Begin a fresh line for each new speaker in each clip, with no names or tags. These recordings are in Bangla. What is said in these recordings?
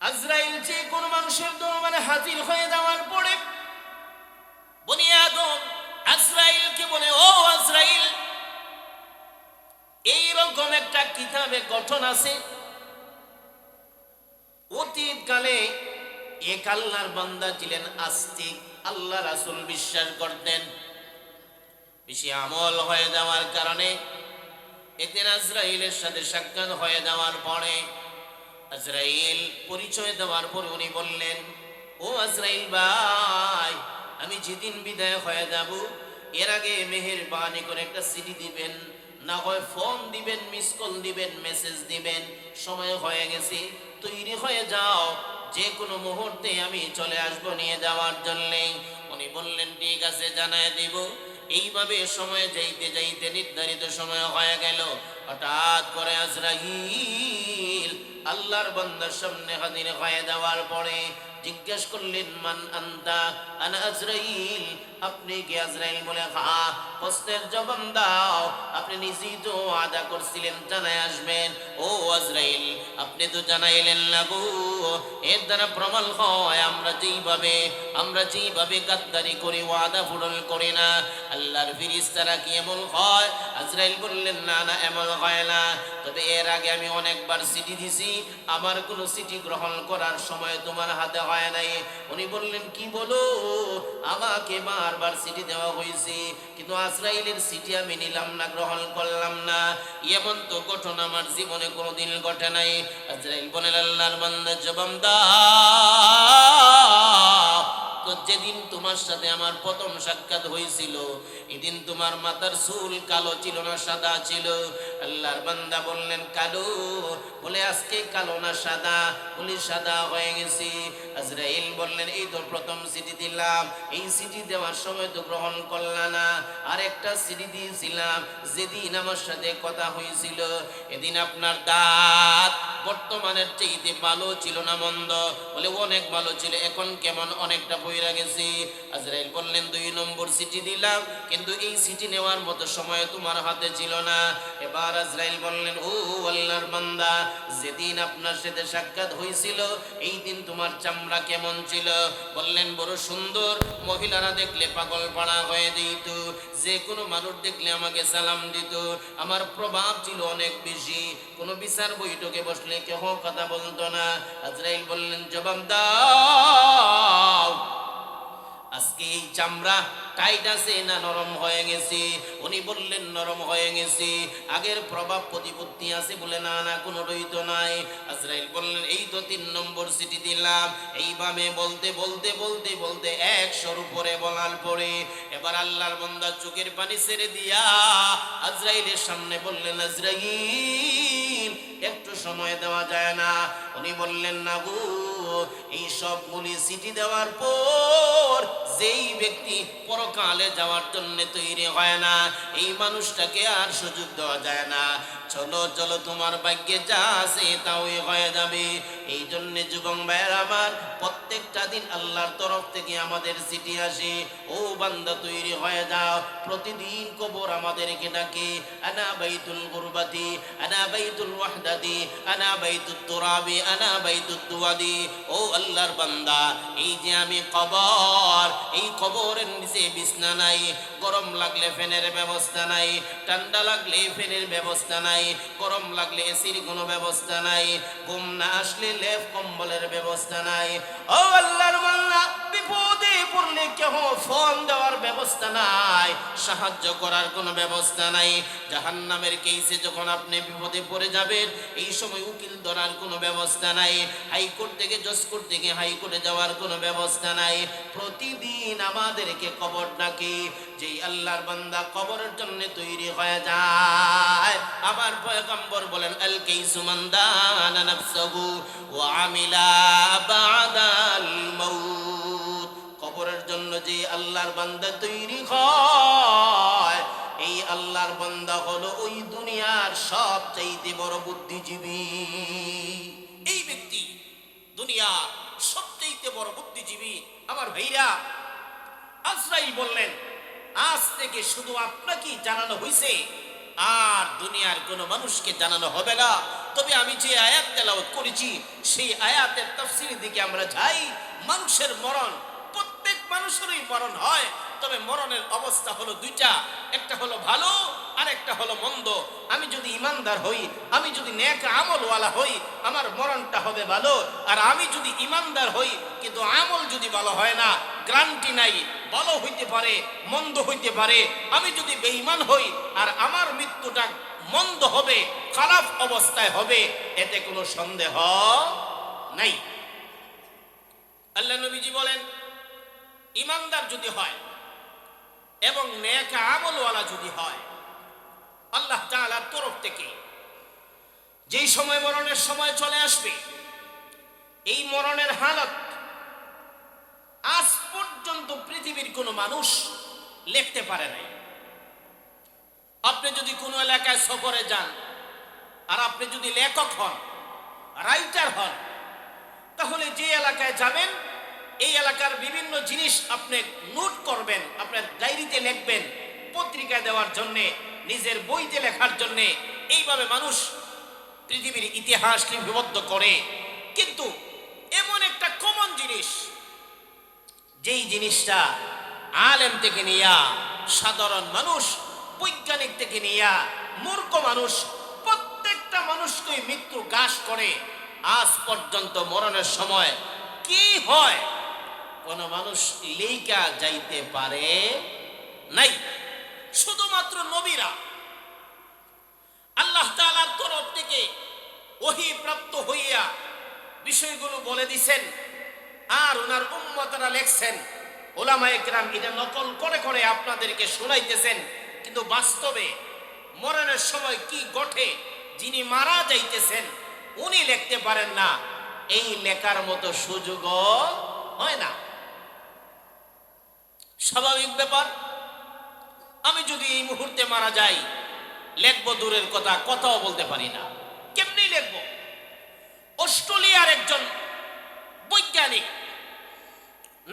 আজরাইল যে কোন মানুষের দরবারে হাজির হয়ে যাওয়ার পরে বনি আদম আজরাইলকে বলে, ও আজরাইল, এইরকম একটা কিতাবে গঠন আছে, অতীত কালে এক আল্লাহর বান্দা ছিলেন, আস্তিক, আল্লাহ রাসূল বিশ্বাস করতেন। বেশি আমল হয়ে যাওয়ার কারণে একদিন আজরাইলের সাথে সাক্ষাৎ হয়ে যাওয়ার পরে আজরাইল পরিচয় দেওয়ার পর উনি বললেন, ও আজরাইল ভাই, আমি যেদিন বিদায় হয়ে যাব এর আগে মেহেরবানি করে একটা চিঠি দিবেন, না হয় ফোন দিবেন, মিস কল দিবেন, মেসেজ দিবেন, সময় হয়ে গেছে, তৈরি হয়ে যাও, যে কোনো মুহূর্তে আমি চলে আসবো নিয়ে যাওয়ার জন্যে। উনি বললেন, ঠিক আছে, জানায় দিব। এইভাবে সময় যাইতে যাইতে নির্ধারিত সময় হয়ে গেল। হঠাৎ করে আজরাইল আল্লাহর বান্দার সামনে হাজির হয়ে যাওয়ার পরে জিজ্ঞেস করলেন, মান আনতা? আনা আজরাইল। আপনি কি আজরাইল? বলে, হ্যাঁ। প্রশ্নের জবাব দাও, আপনি নিজেই তো ওয়াদা করছিলেন জানাই আসবেন। ও আজরাইল, আপনি তো জানাইলেন না গো। এর দ্বারা প্রমাণ হয় আমরা যেইভাবে গাদ্দারি করি, ওয়াদা পূরণ করি না। আল্লাহর ফেরেশতারা কি এমন হয়? আজরাইল বললেন, না না, এমন হয় না। তবে এর আগে আমি অনেকবার চিঠি দিছি, আমার কোনো চিঠি গ্রহণ করার সময় তোমার হাতে হয় নাই। উনি বললেন, কি বলো? আমাকে বারবার চিঠি দেওয়া হয়েছে, কিন্তু আজরাইলের চিঠি আমি নিলাম না, গ্রহণ করলাম না। এমন তো ঘটনা আমার জীবনে কোনোদিন ঘটে নাই। আজরাইল বলেন, আল্লাহর বান্দা জবাব দাও, তো যেদিন তোমার সাথে আমার প্রথম সাক্ষাৎ হয়েছিল এদিন তোমার মাথার চুল কালো ছিল না সাদা ছিল? আল্লাহর বান্দা বললেন, কালো। বলে, আজকে কালো না সাদা? বলি, সাদা হয়ে গেছি। আজরাইল বললেন, এই তো প্রথম চিঠি দিলাম, এই চিঠি দেওয়ার সময় তো গ্রহণ করলা না। আর একটা চিঠি দিয়েছিলাম যেদিন আমার সাথে কথা হয়েছিল, এদিন আপনার দাঁত বর্তমানের চাইতে ভালো ছিল না মন্দ? বলে, অনেক ভালো ছিল। এখন কেমন? অনেকটা পইরা গেছি। আজরাইল বললেন, 2 নম্বর চিঠি দিলাম, কিন্তু এই চিঠি নেওয়ার মতো সময় তোমার হাতে ছিল না। এবার আজরাইল বললেন, ও আল্লাহর বান্দা, যেদিন আপনার সাথে সাক্ষাৎ হয়েছিল এই দিন তোমার চামড়া কেমন ছিল? বললেন, বড় সুন্দর, মহিলারা দেখলে পাগল পাড়া হয়ে দিত, যে কোনো মানুষ দেখলে আমাকে সালাম দিত, আমার প্রভাব ছিল অনেক বেশি, কোনো বিচার বৈঠকে বসলে কেহ কথা বলতো না। আজরাইল বললেন, জবাব দাও, আজকে এই চামড়া টাইট আছে না নরম হয়ে গেছে? উনি বললেন, নরম হয়ে গেছে। আগের প্রভাব প্রতিপত্তি আছে? বলে, না না, কোনো রইত নাই। আজরাইল বললেন, এই তো 3 নম্বর চিঠি দিলাম। এইভাবে বলতে বলতে বলতে বলতে 100-র উপরে বলার পরে এবার আল্লাহর বান্দা চোখের পানি ছেড়ে দিয়া আজরাইলের সামনে বললেন, আজরাইল, একটু সময় দেওয়া যায় না? উনি বললেন, না গো, এই সবগুলি চিঠি দেওয়ার পর যেই ব্যক্তি পরকালে যাওয়ার জন্য তৈরি হয় না, এই মানুষটাকে আর সুযোগ দেওয়া যায় না। চলো চলো, তোমার ভাগ্যে যা আছে তাই হয়ে যাবে। এই জন্য যুবক ভাইয়ের আমার, প্রত্যেকটা দিন আল্লাহর তরফ থেকে আমাদের চিঠি আসে, ও বান্দা তৈরি হয়ে যাও। প্রতিদিন কবর আমাদেরকে ডাকে, আনা বাইতুল গুরবাতি, আনা বাইতুল ওয়াহদাতি, আনা বাইতুত তুরাবি, আনা বাইতুত দুয়াদি। ও আল্লাহর বান্দা, এই যে আমি কবর, এই কবরের নিচে বিছনা নাই, গরম লাগলে ফ্যানের ব্যবস্থা নাই, ঠান্ডা লাগলে ফ্যানের ব্যবস্থা নাই, গরম লাগলে এসির কোনো ব্যবস্থা নাই, ঘুম না আসলে লেপ কম্বলের ব্যবস্থা নাই। ও আল্লাহর বান্দা, বিপদে পড়লে কেহ ফোন দেওয়ার ব্যবস্থা নাই, সাহায্য করার কোনো ব্যবস্থা নাই। জাহান্নামের কেসে যখন আপনি বিপদে পড়ে যাবেন, এই সময় উকিল ধরার কোনো ব্যবস্থা নাই, হাইকোর্ট থেকে জজ কোর্ট থেকে হাইকোর্টে যাওয়ার কোনো ব্যবস্থা নাই। প্রতিদিন আমাদেরকে কবর ডাকে। যেই আল্লাহর বান্দা কবরের জন্য তৈরি হয়ে যায়, আমার পয়গম্বর বলেন, আল কাইসু মান দানা নাফসাহু ওয়া আমিলা বাদাল মাউত। কবরের জন্য যে আল্লাহর বান্দা তৈরি হয়, এই আল্লাহর বান্দা হলো ওই দুনিয়ার সবচাইতে বড় বুদ্ধিজীবী। এই ব্যক্তি দুনিয়া সবচাইতে বড় বুদ্ধিজীবী। আমার ভাইরা, আজরাইল বললেন, আজ থেকে শুধু আপনাকেই জানানো হয়েছে, আর দুনিয়ার কোনো মানুষকে জানানো হবে না। তবে আমি যে আয়াত তেলাওয়াত করেছি সেই আয়াতের তাফসীরের দিকে আমরা যাই। মানুষের মরণ, প্রত্যেক মানুষেরই মরণ হয়, তবে মরণের অবস্থা হলো দুইটা, একটা হলো ভালো আর একটা হলো মন্দ। আমি যদি ইমানদার হই, আমি যদি নেক আমলওয়ালা হই, আমার মরণটা হবে ভালো। আর আমি যদি ইমানদার হই কিন্তু আমল যদি ভালো হয় না, গ্যারান্টি নাই, ভালো হইতে পারে মন্দ হইতে পারে। আমি যদি বেঈমান হই আর আমার মৃত্যুটা মন্দ হবে, খারাপ অবস্থায় হবে, এতে কোনো সন্দেহ নাই। আল্লাহ নবীজি বলেন, ইমানদার যদি হয় এবং নেক আমলওয়ালা যদি হয়, আল্লাহ তাআলার তরফ থেকে যেই সময় মরণের সময় চলে আসবে, এই মরণের হালত আজ পর্যন্ত পৃথিবীর কোনো মানুষ লিখতে পারে নাই। আপনি যদি কোনো এলাকায় সফরে যান আর আপনি যদি লেখক হন, রাইটার হন, তাহলে যে এলাকায় যাবেন এই এলাকার বিভিন্ন জিনিস আপনি নোট করবেন, আপনার ডায়েরিতে লিখবেন, পত্রিকায় দেওয়ার জন্যে, নিজের বইতে লেখার জন্যে। এইভাবে মানুষ পৃথিবীর ইতিহাস লিপিবদ্ধ করে। কিন্তু এমন একটা কমন জিনিস, যেই জিনিসটা আলেম থেকে নিয়া সাধারণ মানুষ, বৈজ্ঞানিক থেকে নিয়া মূর্খ মানুষ, প্রত্যেকটা মানুষকে মৃত্যু গ্রাস করে। আজ পর্যন্ত মরণের সময় কি হয় কোন মানুষ লেখা যাইতে পারে নাই। শুধুমাত্র নবীরা আল্লাহ তাআলার তরফ থেকে ওহী প্রাপ্ত হইয়া বিষয়গুলো বলে দিছেন, আর ওনার উম্মতরা লেখছেন। উলামায়ে কেরাম এটা নকল করে করে আপনাদেরকে শোনাইতেছেন। কিন্তু বাস্তবে মরণের সময় কি ঘটে, যিনি মারা যাইতেছেন উনি লিখতে পারেন না, এই লেখার মতো সুযোগও হয় না। স্বাভাবিক ব্যাপার। আমি যদি এই মুহূর্তে মারা যাই, লিখবো দূরের কথা, কথাও বলতে পারি না, কেমনি লিখবো? অস্ট্রেলিয়ার একজন বৈজ্ঞানিক,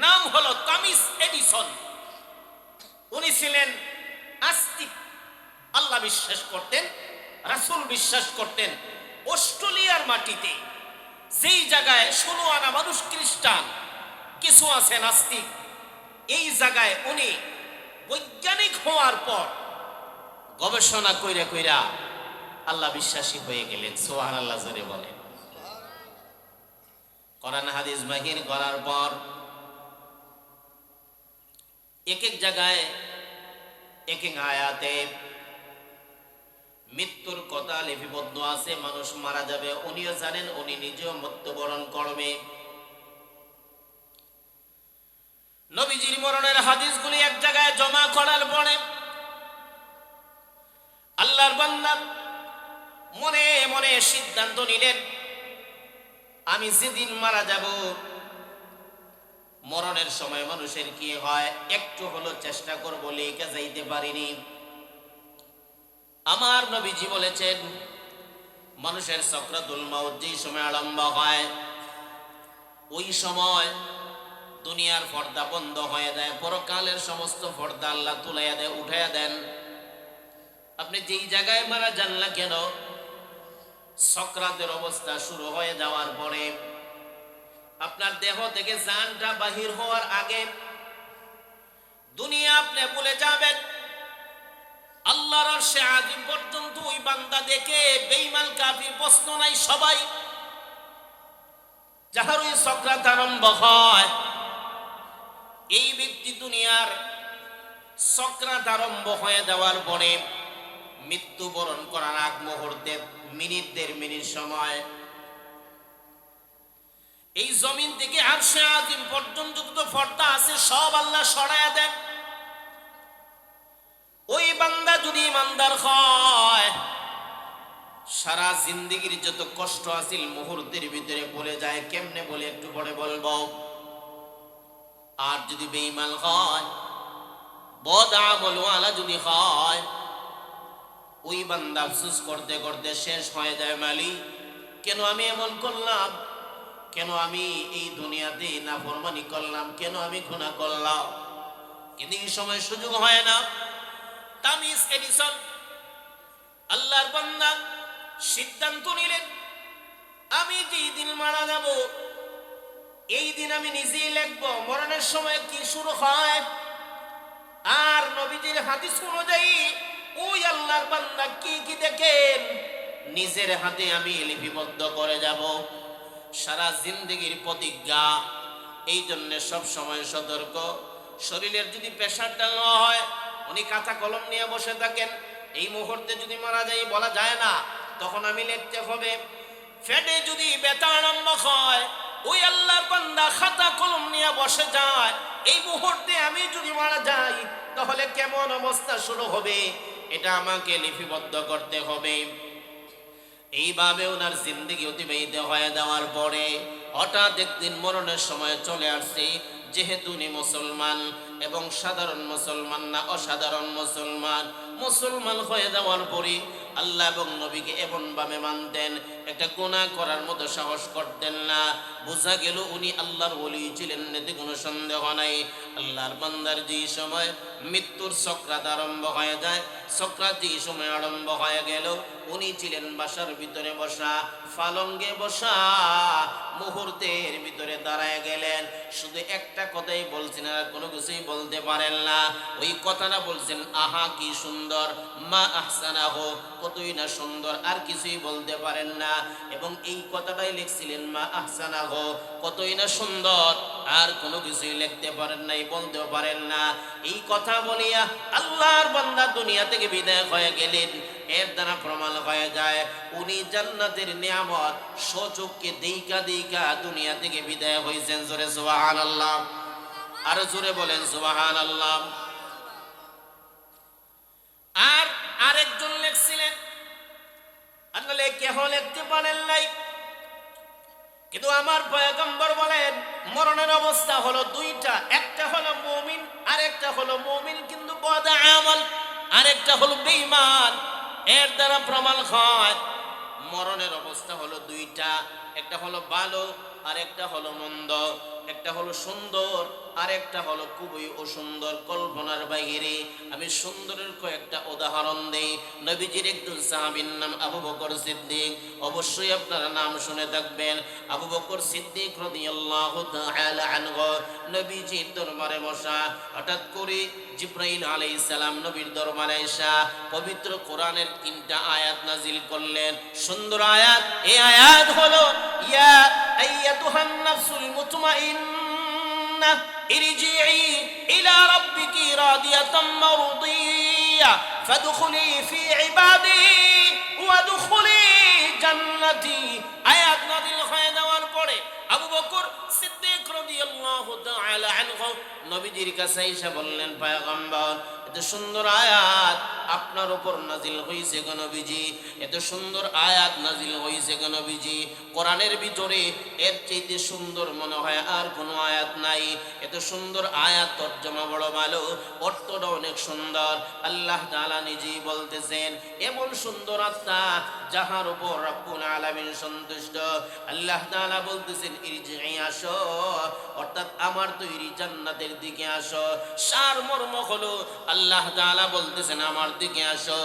নাম হলো টমাস এডিসন, উনি ছিলেন আস্তিক, আল্লাহ বিশ্বাস করতেন, রাসূল বিশ্বাস করতেন। অস্ট্রেলিয়ার মাটিতে যেই জায়গায় 16 আনা মানুষ খ্রিস্টান, কিছু আছে নাস্তিক, এই জায়গায় উনি বৈজ্ঞানিক হওয়ার পর গবেষণা কইরা কইরা আল্লাহ বিশ্বাসী হয়ে গেলেন। সুবহানাল্লাহ জোরে বলেন। কোরআন হাদিস বাহির করার পর এক এক জায়গায় এক এক আয়াতে মৃত্যুর কথা লিপিবদ্ধ আছে। মানুষ মারা যাবে, উনিও জানেন, উনি নিজেও মৃত্যুবরণ করবে। নবীজির মরণের হাদিসগুলি এক জায়গায় জমা করার পরে আল্লাহর বান্দা মনে মনে সিদ্ধান্ত নিলেন, আমি যেদিন মারা যাব, মরণের সময় মানুষের কি হয় একটু হলো চেষ্টা করব, লেখা যাইতে পারিনি। আমার নবীজি বলেছেন, মানুষের সাকরাতুল মাউত যেই সময় আরম্ভ হয়, ওই সময় দুনিয়ার পর্দা বন্ধ হয়ে যায়, পরকালের সমস্ত পর্দা আল্লাহ তুলাইয়া দেয়, উঠাইয়া দেন। আপনি যেই জায়গায় মারা যান না কেন, সাকরাতের অবস্থা শুরু হয়ে যাওয়ার পরে আপনার দেহ থেকে জানটা বাহির হওয়ার আগে দুনিয়া আপনি ভুলে যাবেন। আল্লাহর আরশে আজিম পর্যন্ত ওই বান্দা দেখে বেঈমান কাফির প্রশ্ন নাই, সবাই যাহার ওই সাকরাত আরম্ভ হয়, এই ব্যক্তি দুনিয়ার সাকরাত আরম্ভ হয়ে যাওয়ার পরে মৃত্যুবরণ করার আগ মুহূর্তে মিনিট দেড় মিনিট সময় এই জমিন থেকে আরশে আজিম পর্যন্ত যত পর্দা আছে সব আল্লাহ সরাইয়া দেন। ওই বান্দা যদি ইমানদার হয়, সারা জিন্দেগির যত কষ্ট আছিল মুহূর্তের ভিতরে বলে যায়। কেমনে বলে একটু পরে বলবো। আর যদি বেঈমান হয়, বদ আমলওয়ালা যদি হয়, ওই বান্দা আফসোস করতে করতে শেষ হয়ে যায়, মালিক কেন আমি এমন করলাম, কেন আমি এই দুনিয়াতে নাফরমানি করলাম, কেন আমি গুনাহ করলাম। কিন্তু এই সময় সুযোগ হয় না। টমাস এডিসন আল্লাহর বান্দা সিদ্ধান্ত নিলেন আমি যেই দিন মারা যাব এই দিন আমি নিজেই লিখব মরণের সময় কি শুরু হয়। আর নবীজির হাদিস অনুযায়ী ওই আল্লাহর বান্দা কি কি দেখেন নিজের হাতে আমি লিপিবদ্ধ করে যাব। সারা জিন্দেগির প্রতিজ্ঞা। এই জন্য সব সময় সতর্ক। শরীরের যদি প্রেশারটা লো হয়, উনি খাতা কলম নিয়ে বসে থাকেন, এই মুহূর্তে যদি মারা যায় বলা যায় না, তখন আমি লিখতে হবে। ফেটে যদি ব্যথা আরম্ভ হয়, ওই আল্লাহর বান্দা খাতা কলম নিয়ে বসে যায়, এই মুহূর্তে আমি যদি মারা যাই তাহলে কেমন অবস্থা শুরু হবে, এটা আমাকে লিপিবদ্ধ করতে হবে। এইভাবে ওনার জিন্দেগি অতিবাহিত হয়ে দেওয়ার পরে হঠাৎ একদিন মরণের সময় চলে আসছে। যেহেতু উনি মুসলমান এবং সাধারণ মুসলমান না, অসাধারণ মুসলমান, মুসলমান হয়ে যাওয়ার পরে আল্লাহ এবং নবীকে এমন ভাবে মানতেন, একটা গুনাহ করার মতো সাহস করতেন না। বোঝা গেল উনি আল্লাহর ওলি ছিলেন, এতে কোনো সন্দেহ নাই। আল্লাহর বান্দার যে সময় মৃত্যুর সক্রাত আরম্ভ হয়ে যায়, সক্রাত যে সময় আরম্ভ হয়ে গেল, উনি ছিলেন বাসার ভিতরে বসা, ফালঙ্গে বসা, মুহূর্তের ভিতরে দাঁড়ায় গেলেন। শুধু একটা কথাই বলছেন, আর কোনো কিছুই বলতে পারেন না। ওই কথাটা বলছেন, আহা কি সুন্দর, মা আহসানাহু, কতই না সুন্দর, আর কিছুই বলতে পারেন না। এবং এই কথাটাই লিখছিলেন, মা আহসানাহু, কতই না সুন্দর, আর কোনো কিছুই লিখতে পারেন নাই, বলতেও পারেন না। এই কথা বলিয়া আল্লাহর বান্দা দুনিয়া থেকে বিদায় হয়ে গেলেন। এর দ্বারা প্রমাণ হয়ে যায় উনি জান্নাতের নিয়ামত সচক্ষে দেইকা দেইকা দুনিয়া থেকে বিদায় হয়েছেন। জোরে সুবহানাল্লাহ, আর জোরে বলেন সুবহানাল্লাহ। আর আরেকজন লিখছিলেন, আসলে কেহ লিখতে পারেন নাই, কিন্তু আমার পয়গম্বর বলেন মরণের অবস্থা হলো দুইটা, একটা হলো মুমিন, আরেকটা হলো মুমিন কিন্তু বদ আমল, আরেকটা হলো বেঈমান। এর দ্বারা প্রমাণ হয় মরণের অবস্থা হলো দুইটা, একটা হলো ভালো আর একটা হলো মন্দ, একটা হলো সুন্দর আর একটা হলো খুবই অসুন্দর, কল্পনার বাইরে। আমি সুন্দরের কয়েকটা উদাহরণ দেই। নবীজির একজন সাহাবীর নাম আবু বকর সিদ্দিক, অবশ্যই আপনারা নাম শুনে থাকবেন। আবু বকর সিদ্দিক রাদিয়াল্লাহু তাআলা আনহু নবীজির দরবারে বসা, হঠাৎ করে জিবরাইল আলাইহিস সালাম নবীর দরবারে এসে পবিত্র কোরআনের 3টা আয়াত নাজিল করলেন। সুন্দর আয়াত। এই আয়াত হলো, ইয়া আইয়াতুহান নাফসুল মুতমাইন্নাহ ইরজিই ইলা রাব্বিকি রাদিয়াতাম মারদিয়া ফাদখুলি ফি ইবাদি ওয়াদখুলি জান্নাতি। আয়াত নাযিল হয়ে যাওয়ার পরে আবু বকর সিদ্দিক রাদিয়াল্লাহু তাআলা আনহু নবীজির কাছে এসে বললেন, পয়গম্বর, এত সুন্দর আয়াত আপনার উপর নাজিল হয়েছে গো নবীজি, এত সুন্দর আয়াত নাজিল হয়েছে গো নবীজি, কোরআনের ভিতরে এর চাইতে সুন্দর মনে হয় আর কোনো আয়াত নাই। এত সুন্দর আয়াত, তর্জমা বড় ভালো, অর্থটা অনেক সুন্দর। আল্লাহ তাআলা নিজেই বলতেছেন, এমন সুন্দর আত্মা যাহার উপর রব্বুল আলামিন সন্তুষ্ট। আল্লাহ তাআলা বলতেছেন, ইরজিই, আসো, অর্থাৎ আমার তৈরি জান্নাতের দিকে আসো। সার মর্ম হলো আল্লাহ তাআলা বলতেছেন, আমার দিকে আসো,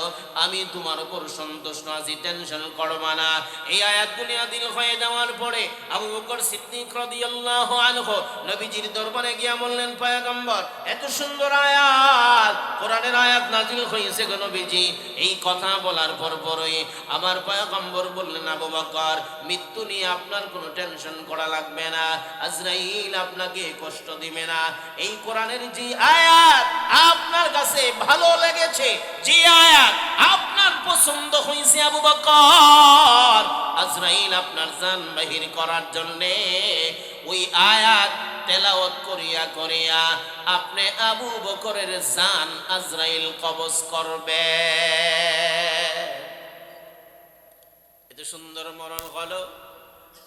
আমি তোমার উপর সন্তুষ্ট আছি, টেনশন করবা না। এই আয়াতগুলি নাযিল হয়ে যাওয়ার পরে আবু বকর সিদ্দিক রাদিয়াল্লাহু আনহু নবীজির দরবারে গিয়া বললেন, পয়গম্বর, এত সুন্দর আয়াত, কোরআনের আয়াত নাযিল হয়েছে গো নবীজি। এই কথা বলার পরই আমার পয়গম্বর বললেন, আবু বকর, মৃত্যু নিয়ে আপনার কোনো টেনশন করা লাগবে না, আজরাইল আপনাকে কষ্ট দিবে না। এই কোরআনের যে আয়াত আপনার কাছে ভালো লেগেছে, যে আয়াত আপনার পছন্দ হয়েছে, আবু বকর, আজরাইল আপনার জান বাহির করার জন্য ওই আয়াত তেলাওয়াত করিয়া করিয়া আপনি আবু বকরের জান আজরাইল কবজ করবে। এত সুন্দর মরণ হলো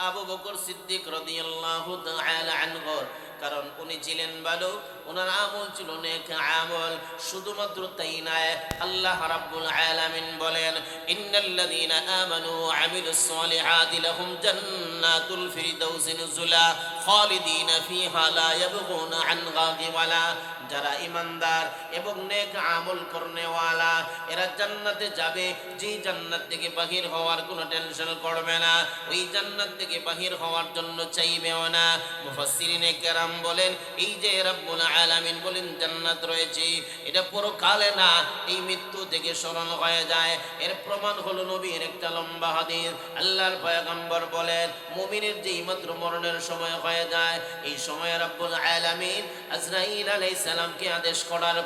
আবু বকর সিদ্দিক রাদিয়াল্লাহু তাআলা আনহু, কারণ উনি ছিলেন ভালো, ওনার আমল ছিল নেক আমল। শুধুমাত্র তাই নয়, আল্লাহ রাব্বুল আলামিন বলেন, ইন্নাল্লাযীনা আমানু ওয়া আমিলুস সালিহাতি লাহুম জান্নাতুল ফিরদাউসি নুজুলা খালিদিনা ফিহা লা ইয়াবগুনা আনহা গিওয়ালা। যারা ইমানদার এবং নেক আমল করনেওয়ালা এরা জান্নাতে যাবে, যে জান্নাত থেকে বাহির হওয়ার কোনো টেনশন করবে না, ওই জান্নাত থেকে বাহির হওয়ার জন্য চাইবেও না। মুফাসসিরিনে কেরাম বলেন, এই যে রব্বুল আলামিন বলেন জান্নাত রয়েছে, এটা পরকালে না, এই মৃত্যু থেকে স্মরণ হয়ে যায়। এর প্রমাণ হলো নবীর একটা লম্বা হাদিস। আল্লাহর পয়গম্বর বলেন, মুমিনের যেই মাত্র মরণের সময় হয়ে যায়, এই সময় রব্বুল আলামিন আজরাইল আলাইহিস সালামকে আদেশ করার